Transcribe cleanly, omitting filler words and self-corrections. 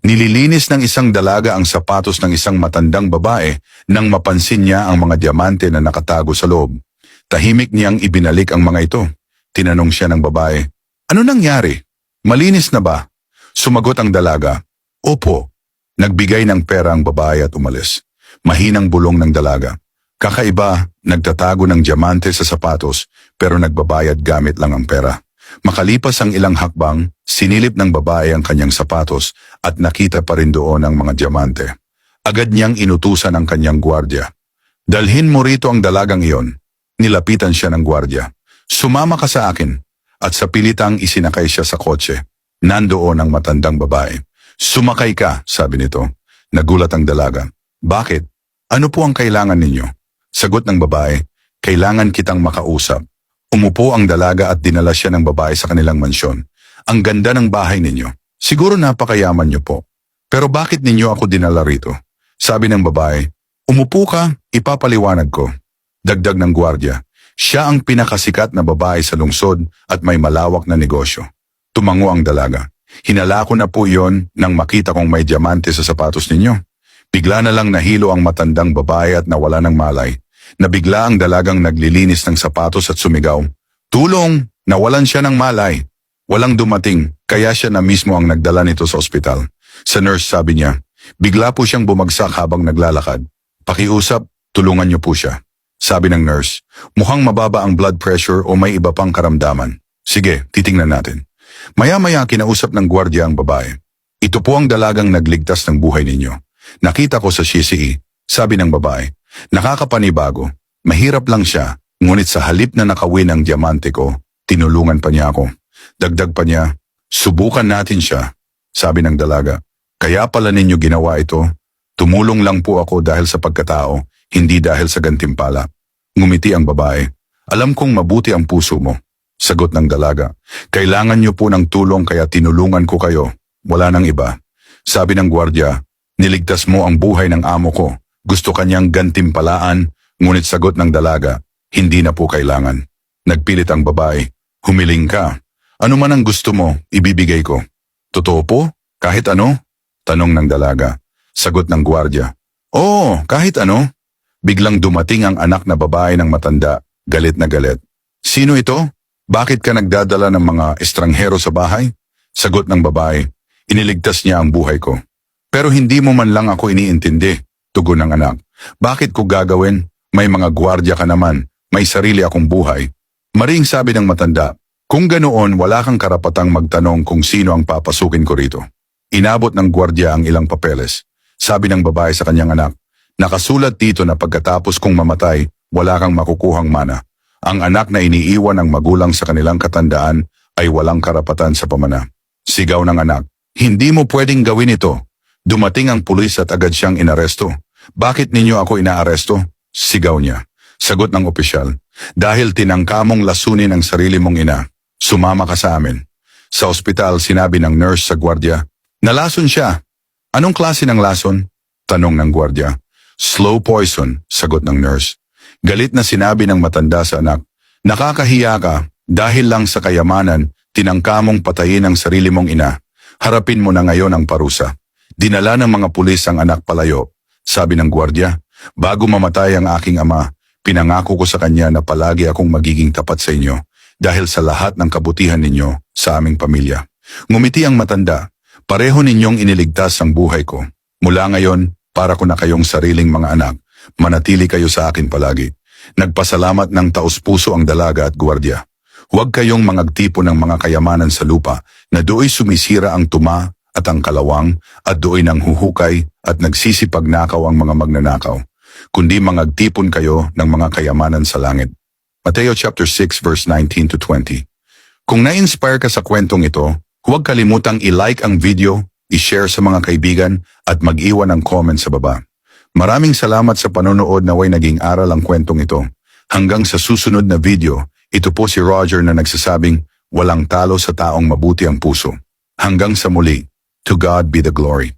Nililinis ng isang dalaga ang sapatos ng isang matandang babae nang mapansin niya ang mga diamante na nakatago sa loob. Tahimik niyang ibinalik ang mga ito. Tinanong siya ng babae, "Ano nangyari? Malinis na ba?" Sumagot ang dalaga, "Opo." Nagbigay ng pera ang babae at umalis. Mahinang bulong ng dalaga. Kakaiba, nagtatago ng diamante sa sapatos pero nagbabayad gamit lang ang pera. Makalipas ang ilang hakbang, sinilip ng babae ang kanyang sapatos at nakita pa rin doon ang mga diamante. Agad niyang inutusan ang kanyang gwardya. "Dalhin mo rito ang dalagang iyon." Nilapitan siya ng gwardya. "Sumama ka sa akin." At sa pilitang isinakay siya sa kotse. Nandoon ang matandang babae. "Sumakay ka," sabi nito. Nagulat ang dalaga. "Bakit? Ano po ang kailangan ninyo?" Sagot ng babae, "Kailangan kitang makausap." Umupo ang dalaga at dinala siya ng babae sa kanilang mansyon. "Ang ganda ng bahay ninyo. Siguro napakayaman niyo po. Pero bakit ninyo ako dinala rito?" Sabi ng babae, "Umupo ka, ipapaliwanag ko." Dagdag ng gwardya, "Siya ang pinakasikat na babae sa lungsod at may malawak na negosyo." Tumango ang dalaga. "Hinala ko na po iyon nang makita kong may diamante sa sapatos ninyo." Bigla na lang nahilo ang matandang babae at nawala ng malay. Nabigla ang dalagang naglilinis ng sapatos at sumigaw, "Tulong! Nawalan siya ng malay." Walang dumating, kaya siya na mismo ang nagdala nito sa ospital. Sa nurse sabi niya, bigla po siyang bumagsak habang naglalakad. "Pakiusap, tulungan niyo po siya." Sabi ng nurse, "Mukhang mababa ang blood pressure o may iba pang karamdaman." "Sige, titingnan natin." Maya-maya kinausap ng gwardya ang babae. "Ito po ang dalagang nagligtas ng buhay ninyo. Nakita ko sa CCE." Sabi ng babae, "Nakakapanibago. Mahirap lang siya, ngunit sa halip na nakawin ang diamante ko, tinulungan pa niya ako." Dagdag pa niya, "Subukan natin siya." Sabi ng dalaga, "Kaya pala ninyo ginawa ito? Tumulong lang po ako dahil sa pagkatao, hindi dahil sa gantimpala." Ngumiti ang babae, "Alam kong mabuti ang puso mo." Sagot ng dalaga, "Kailangan niyo po ng tulong kaya tinulungan ko kayo. Wala nang iba." Sabi ng gwardya, "Niligtas mo ang buhay ng amo ko. Gusto kanyang gantimpalaan," ngunit sagot ng dalaga, "Hindi na po kailangan." Nagpilit ang babae, "Humiling ka. Ano man ang gusto mo, ibibigay ko." "Totoo po? Kahit ano?" Tanong ng dalaga. Sagot ng gwardya, "Oo, kahit ano." Biglang dumating ang anak na babae ng matanda, galit na galit. "Sino ito? Bakit ka nagdadala ng mga estranghero sa bahay?" Sagot ng babae, "Iniligtas niya ang buhay ko." "Pero hindi mo man lang ako iniintindi." Tugon ng anak, "Bakit ko gagawin? May mga gwardya ka naman, may sarili akong buhay." Maring sabi ng matanda, "Kung ganoon wala kang karapatang magtanong kung sino ang papasukin ko rito." Inabot ng gwardya ang ilang papeles. Sabi ng babae sa kanyang anak, "Nakasulat dito na pagkatapos kong mamatay, wala kang makukuhang mana. Ang anak na iniiwan ng magulang sa kanilang katandaan ay walang karapatan sa pamana." Sigaw ng anak, "Hindi mo pwedeng gawin ito." Dumating ang pulis at agad siyang inaresto. "Bakit ninyo ako inaaresto?" Sigaw niya. Sagot ng opisyal, "Dahil tinangka mong lasunin ang sarili mong ina. Sumama ka sa amin." Sa ospital sinabi ng nurse sa gwardya, "Nalason siya." "Anong klase ng lason?" Tanong ng gwardya. "Slow poison," sagot ng nurse. Galit na sinabi ng matanda sa anak, "Nakakahiya ka, dahil lang sa kayamanan, tinangka mong patayin ang sarili mong ina. Harapin mo na ngayon ang parusa." Dinala ng mga pulis ang anak palayo. Sabi ng gwardya, "Bago mamatay ang aking ama, pinangako ko sa kanya na palagi akong magiging tapat sa inyo dahil sa lahat ng kabutihan ninyo sa aming pamilya." Ngumiti ang matanda, "Pareho ninyong iniligtas ang buhay ko. Mula ngayon, para ko na kayong sariling mga anak. Manatili kayo sa akin palagi." Nagpasalamat ng taus-puso ang dalaga at gwardya. "Huwag kayong mangagtipon ng mga kayamanan sa lupa na do'y sumisira ang tuma at ang kalawang at do'y nang huhukay at nagsisipagnakaw ang mga magnanakaw, kundi mangagtipon kayo ng mga kayamanan sa langit." Mateo chapter 6 verse 19 to 20. Kung na-inspire ka sa kwentong ito, huwag kalimutang i-like ang video, i-share sa mga kaibigan at mag-iwan ng comment sa baba. Maraming salamat sa panonood, naway naging aral ang kwentong ito. Hanggang sa susunod na video, ito po si Roger na nagsasabing, walang talo sa taong mabuti ang puso. Hanggang sa muli, to God be the glory.